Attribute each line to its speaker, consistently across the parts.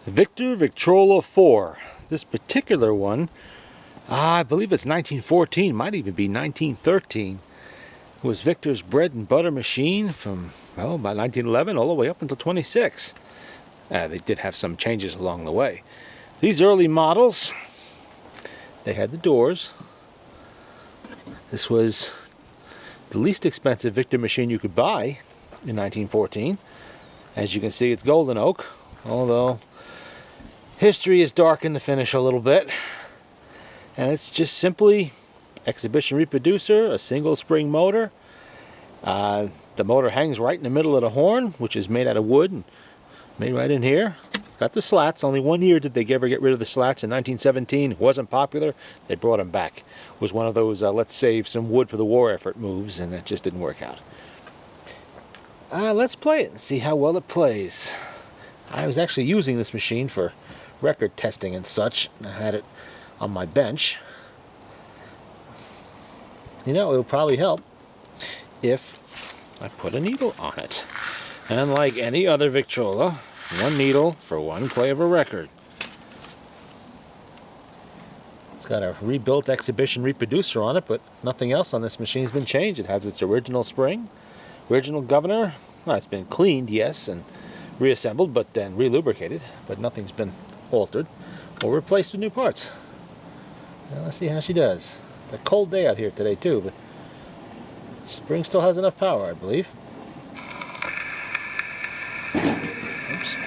Speaker 1: Victrola 4. This particular one, I believe it's 1914, might even be 1913. It was Victor's bread and butter machine from, well, about 1911 all the way up until 26. They did have some changes along the way. These early models, they had the doors. This was the least expensive Victor machine you could buy in 1914. As you can see, it's golden oak, although history has darkened the finish a little bit. And it's just simply exhibition reproducer, a single spring motor. The motor hangs right in the middle of the horn, which is made out of wood and made right in here. It's got the slats. Only 1 year did they ever get rid of the slats, in 1917. It wasn't popular. They brought them back. It was one of those let's save some wood for the war effort moves, and that just didn't work out. Let's play it and see how well it plays. I was actually using this machine for record testing and such. I had it on my bench. You know, it'll probably help if I put a needle on it. And like any other Victrola, one needle for one play of a record. It's got a rebuilt exhibition reproducer on it, but nothing else on this machine's been changed. It has its original spring, original governor. Well, it's been cleaned, yes, and reassembled, but then relubricated, but nothing's been altered or replaced with new parts. Now, let's see how she does. It's a cold day out here today too, but spring still has enough power, I believe. Oops.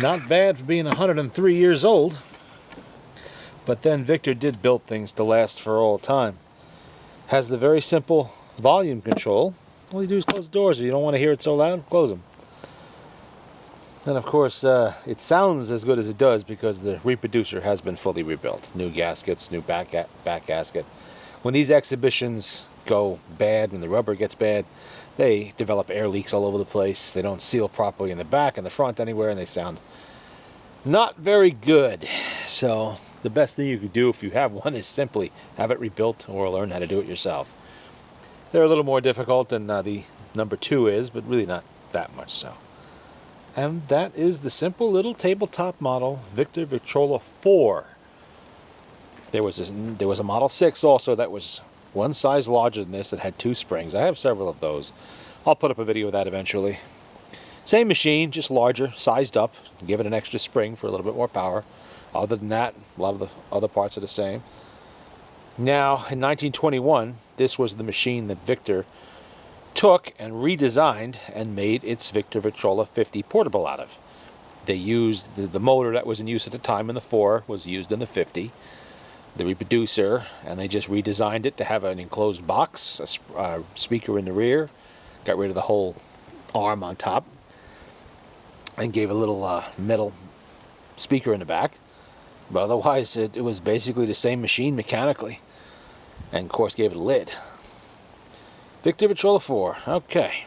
Speaker 1: Not bad for being 103 years old. But then Victor did build things to last for all time. Has the very simple volume control. All you do is close the doors. If you don't want to hear it so loud, close them. And of course, it sounds as good as it does because the reproducer has been fully rebuilt. New gaskets, new back gasket. When these exhibitions go bad, when the rubber gets bad, they develop air leaks all over the place. They don't seal properly in the back and the front anywhere, and they sound not very good. So the best thing you could do if you have one is simply have it rebuilt or learn how to do it yourself. They're a little more difficult than the number 2 is, but really not that much so. And that is the simple little tabletop model, Victor Victrola 4. There was a Model 6 also that was one size larger than this that had 2 springs. I have several of those. I'll put up a video of that eventually. Same machine, just larger, sized up. Give it an extra spring for a little bit more power. Other than that, a lot of the other parts are the same. Now, in 1921, this was the machine that Victor took and redesigned and made its Victor Victrola 50 portable out of. They used the motor that was in use at the time in the 4 was used in the 50, the reproducer, and they just redesigned it to have an enclosed box, a speaker in the rear, got rid of the whole arm on top, and gave a little metal speaker in the back. But otherwise, it was basically the same machine mechanically, and of course gave it a lid. Victor Victrola 4. Okay.